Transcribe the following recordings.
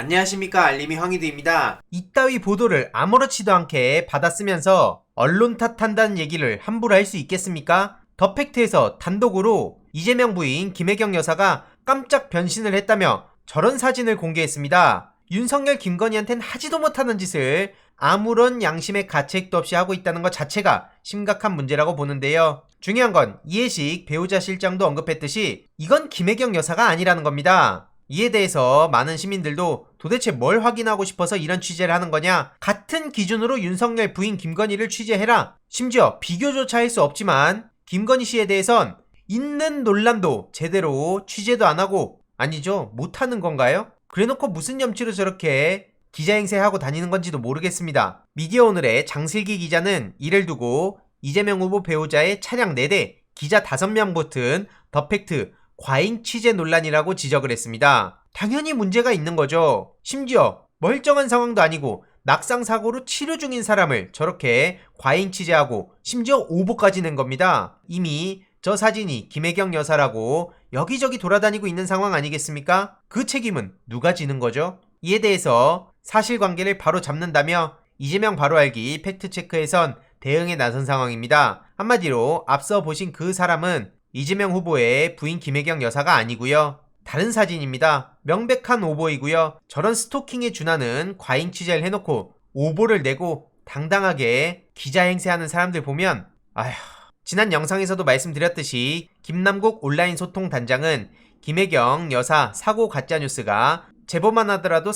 안녕하십니까, 알림이 황희두입니다. 이따위 보도를 아무렇지도 않게 받아쓰면서 언론 탓한다는 얘기를 함부로 할 수 있겠습니까? 더 팩트에서 단독으로 이재명 부인 김혜경 여사가 깜짝 변신을 했다며 저런 사진을 공개했습니다. 윤석열 김건희한텐 하지도 못하는 짓을 아무런 양심의 가책도 없이 하고 있다는 것 자체가 심각한 문제라고 보는데요. 중요한 건 이해식 배우자 실장도 언급했듯이 이건 김혜경 여사가 아니라는 겁니다. 이에 대해서 많은 시민들도 도대체 뭘 확인하고 싶어서 이런 취재를 하는 거냐? 같은 기준으로 윤석열 부인 김건희를 취재해라. 심지어 비교조차 할 수 없지만 김건희 씨에 대해선 있는 논란도 제대로 취재도 안 하고, 아니죠, 못하는 건가요? 그래놓고 무슨 염치로 저렇게 기자행세하고 다니는 건지도 모르겠습니다. 미디어오늘의 장슬기 기자는 이를 두고 이재명 후보 배우자의 차량 4대, 기자 5명 붙은 더 팩트 과잉 취재 논란이라고 지적을 했습니다. 당연히 문제가 있는 거죠. 심지어 멀쩡한 상황도 아니고 낙상사고로 치료 중인 사람을 저렇게 과잉 취재하고 심지어 오보까지 낸 겁니다. 이미 저 사진이 김혜경 여사라고 여기저기 돌아다니고 있는 상황 아니겠습니까? 그 책임은 누가 지는 거죠? 이에 대해서 사실관계를 바로 잡는다며 이재명 바로알기 팩트체크에선 대응에 나선 상황입니다. 한마디로 앞서 보신 그 사람은 이재명 후보의 부인 김혜경 여사가 아니고요. 다른 사진입니다. 명백한 오보이고요. 저런 스토킹에 준하는 과잉 취재를 해놓고 오보를 내고 당당하게 기자 행세하는 사람들 보면 아휴, 지난 영상에서도 말씀드렸듯이 김남국 온라인 소통 단장은 김혜경 여사 사고 가짜뉴스가 제보만 하더라도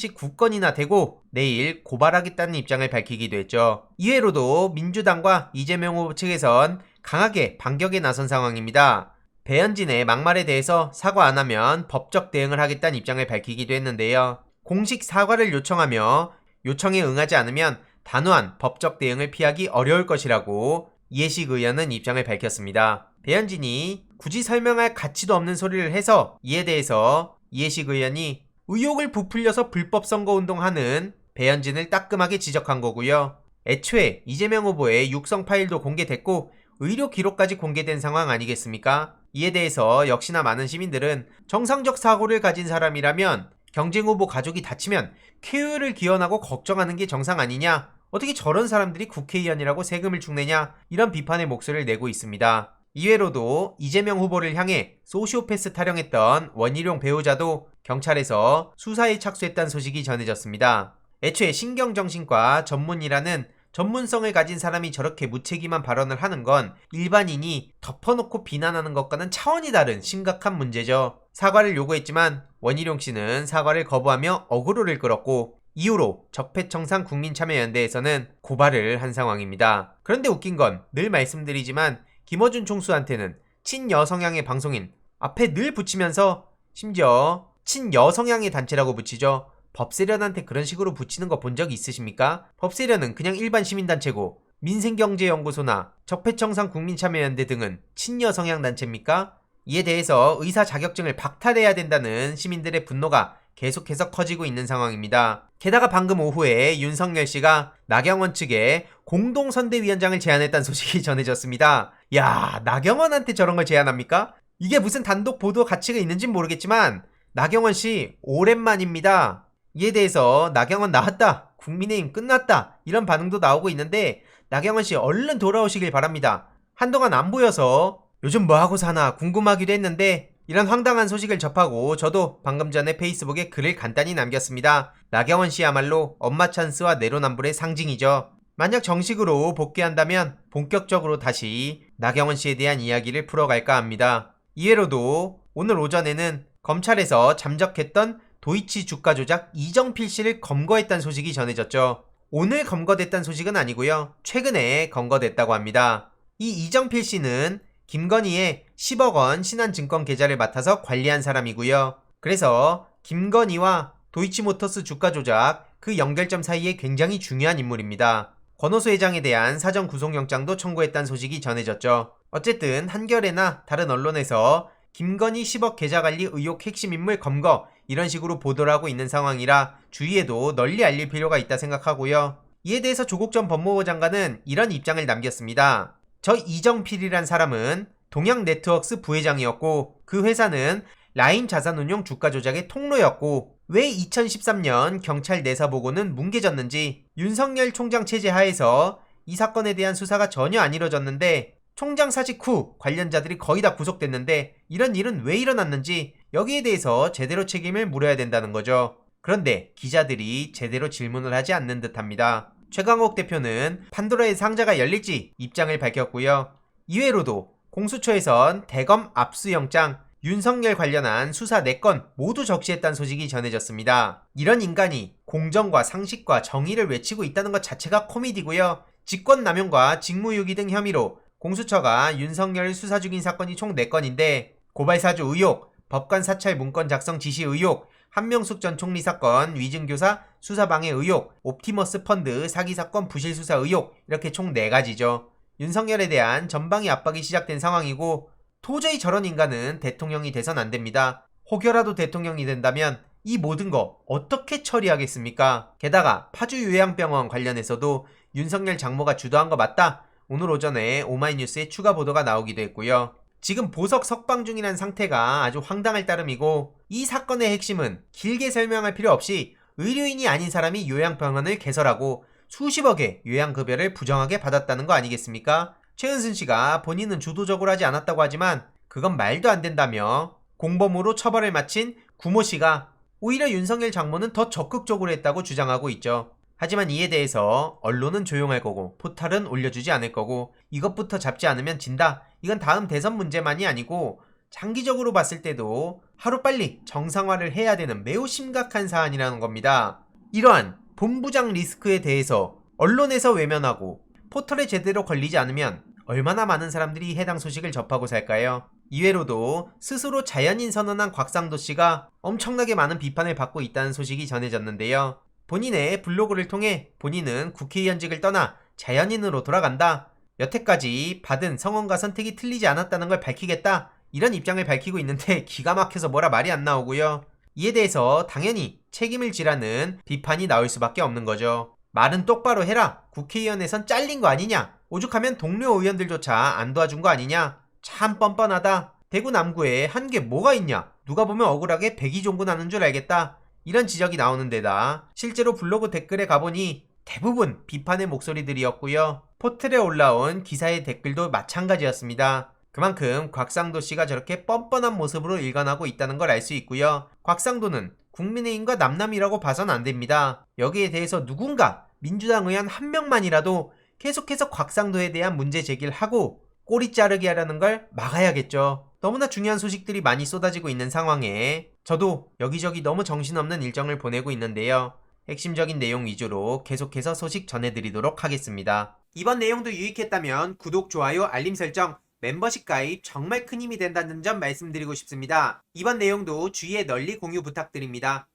479건이나 되고 내일 고발하겠다는 입장을 밝히기도 했죠. 이외로도 민주당과 이재명 후보 측에선 강하게 반격에 나선 상황입니다. 배현진의 막말에 대해서 사과 안 하면 법적 대응을 하겠다는 입장을 밝히기도 했는데요. 공식 사과를 요청하며 요청에 응하지 않으면 단호한 법적 대응을 피하기 어려울 것이라고 이해식 의원은 입장을 밝혔습니다. 배현진이 굳이 설명할 가치도 없는 소리를 해서 이에 대해서 이해식 의원이 의혹을 부풀려서 불법 선거운동하는 배현진을 따끔하게 지적한 거고요. 애초에 이재명 후보의 육성 파일도 공개됐고 의료 기록까지 공개된 상황 아니겠습니까? 이에 대해서 역시나 많은 시민들은 정상적 사고를 가진 사람이라면 경쟁 후보 가족이 다치면 쾌유를 기원하고 걱정하는 게 정상 아니냐? 어떻게 저런 사람들이 국회의원이라고 세금을 축내냐? 이런 비판의 목소리를 내고 있습니다. 이외로도 이재명 후보를 향해 소시오패스 타령했던 원희룡 배우자도 경찰에서 수사에 착수했다는 소식이 전해졌습니다. 애초에 신경정신과 전문이라는 전문성을 가진 사람이 저렇게 무책임한 발언을 하는 건 일반인이 덮어놓고 비난하는 것과는 차원이 다른 심각한 문제죠. 사과를 요구했지만 원희룡 씨는 사과를 거부하며 어그로를 끌었고 이후로 적폐청산 국민참여연대에서는 고발을 한 상황입니다. 그런데 웃긴 건 늘 말씀드리지만 김어준 총수한테는 친여성향의 방송인 앞에 늘 붙이면서 심지어 친여성향의 단체라고 붙이죠. 법세련한테 그런 식으로 붙이는 거 본 적 있으십니까? 법세련은 그냥 일반 시민단체고 민생경제연구소나 적폐청산 국민참여연대 등은 친여성향 단체입니까? 이에 대해서 의사 자격증을 박탈해야 된다는 시민들의 분노가 계속해서 커지고 있는 상황입니다. 게다가 방금 오후에 윤석열 씨가 나경원 측에 공동선대위원장을 제안했다는 소식이 전해졌습니다. 야, 나경원한테 저런 걸 제안합니까? 이게 무슨 단독 보도 가치가 있는진 모르겠지만 나경원 씨 오랜만입니다. 이에 대해서 나경원 나왔다, 국민의힘 끝났다, 이런 반응도 나오고 있는데 나경원 씨 얼른 돌아오시길 바랍니다. 한동안 안 보여서 요즘 뭐하고 사나 궁금하기도 했는데 이런 황당한 소식을 접하고 저도 방금 전에 페이스북에 글을 간단히 남겼습니다. 나경원 씨야말로 엄마 찬스와 내로남불의 상징이죠. 만약 정식으로 복귀한다면 본격적으로 다시 나경원 씨에 대한 이야기를 풀어갈까 합니다. 이외로도 오늘 오전에는 검찰에서 잠적했던 도이치 주가 조작 이정필 씨를 검거했다는 소식이 전해졌죠. 오늘 검거됐다는 소식은 아니고요. 최근에 검거됐다고 합니다. 이 이정필 씨는 김건희의 10억 원 신한증권 계좌를 맡아서 관리한 사람이고요. 그래서 김건희와 도이치모터스 주가 조작 그 연결점 사이에 굉장히 중요한 인물입니다. 권오수 회장에 대한 사전 구속영장도 청구했다는 소식이 전해졌죠. 어쨌든 한겨레나 다른 언론에서 김건희 10억 계좌관리 의혹 핵심 인물 검거 이런 식으로 보도를 하고 있는 상황이라 주위에도 널리 알릴 필요가 있다 생각하고요. 이에 대해서 조국 전 법무부 장관은 이런 입장을 남겼습니다. 저 이정필이란 사람은 동양네트워크스 부회장이었고 그 회사는 라인 자산운용 주가 조작의 통로였고 왜 2013년 경찰 내사 보고는 뭉개졌는지, 윤석열 총장 체제 하에서 이 사건에 대한 수사가 전혀 안 이뤄졌는데 총장 사직 후 관련자들이 거의 다 구속됐는데 이런 일은 왜 일어났는지 여기에 대해서 제대로 책임을 물어야 된다는 거죠. 그런데 기자들이 제대로 질문을 하지 않는 듯합니다. 최강욱 대표는 판도라의 상자가 열릴지 입장을 밝혔고요. 이외로도 공수처에선 대검 압수영장, 윤석열 관련한 수사 4건 모두 적시했다는 소식이 전해졌습니다. 이런 인간이 공정과 상식과 정의를 외치고 있다는 것 자체가 코미디고요. 직권남용과 직무유기 등 혐의로 공수처가 윤석열을 수사 중인 사건이 총 4건인데 고발사주 의혹, 법관 사찰 문건 작성 지시 의혹, 한명숙 전 총리 사건 위증교사 수사방해 의혹, 옵티머스 펀드 사기 사건 부실 수사 의혹, 이렇게 총 4가지죠. 윤석열에 대한 전방위 압박이 시작된 상황이고 도저히 저런 인간은 대통령이 돼선 안 됩니다. 혹여라도 대통령이 된다면 이 모든 거 어떻게 처리하겠습니까? 게다가 파주 요양병원 관련해서도 윤석열 장모가 주도한 거 맞다? 오늘 오전에 오마이뉴스에 추가 보도가 나오기도 했고요. 지금 보석 석방 중이라는 상태가 아주 황당할 따름이고 이 사건의 핵심은 길게 설명할 필요 없이 의료인이 아닌 사람이 요양병원을 개설하고 수십억의 요양급여를 부정하게 받았다는 거 아니겠습니까? 최은순 씨가 본인은 주도적으로 하지 않았다고 하지만 그건 말도 안 된다며 공범으로 처벌을 마친 구모 씨가 오히려 윤석열 장모는 더 적극적으로 했다고 주장하고 있죠. 하지만 이에 대해서 언론은 조용할 거고 포탈은 올려주지 않을 거고 이것부터 잡지 않으면 진다. 이건 다음 대선 문제만이 아니고 장기적으로 봤을 때도 하루빨리 정상화를 해야 되는 매우 심각한 사안이라는 겁니다. 이러한 본부장 리스크에 대해서 언론에서 외면하고 포털에 제대로 걸리지 않으면 얼마나 많은 사람들이 해당 소식을 접하고 살까요? 이외로도 스스로 자연인 선언한 곽상도 씨가 엄청나게 많은 비판을 받고 있다는 소식이 전해졌는데요. 본인의 블로그를 통해 본인은 국회의원직을 떠나 자연인으로 돌아간다. 여태까지 받은 성원과 선택이 틀리지 않았다는 걸 밝히겠다. 이런 입장을 밝히고 있는데 기가 막혀서 뭐라 말이 안 나오고요. 이에 대해서 당연히 책임을 지라는 비판이 나올 수밖에 없는 거죠. 말은 똑바로 해라. 국회의원에선 잘린 거 아니냐. 오죽하면 동료 의원들조차 안 도와준 거 아니냐. 참 뻔뻔하다. 대구 남구에 한 게 뭐가 있냐. 누가 보면 억울하게 백의종군하는 줄 알겠다. 이런 지적이 나오는 데다 실제로 블로그 댓글에 가보니 대부분 비판의 목소리들이었고요. 포털에 올라온 기사의 댓글도 마찬가지였습니다. 그만큼 곽상도 씨가 저렇게 뻔뻔한 모습으로 일관하고 있다는 걸 알 수 있고요. 곽상도는 국민의힘과 남남이라고 봐선 안 됩니다. 여기에 대해서 누군가 민주당 의원 한 명만이라도 계속해서 곽상도에 대한 문제 제기를 하고 꼬리 자르게 하려는 걸 막아야겠죠. 너무나 중요한 소식들이 많이 쏟아지고 있는 상황에 저도 여기저기 너무 정신없는 일정을 보내고 있는데요. 핵심적인 내용 위주로 계속해서 소식 전해드리도록 하겠습니다. 이번 내용도 유익했다면 구독, 좋아요, 알림 설정, 멤버십 가입 정말 큰 힘이 된다는 점 말씀드리고 싶습니다. 이번 내용도 주위에 널리 공유 부탁드립니다.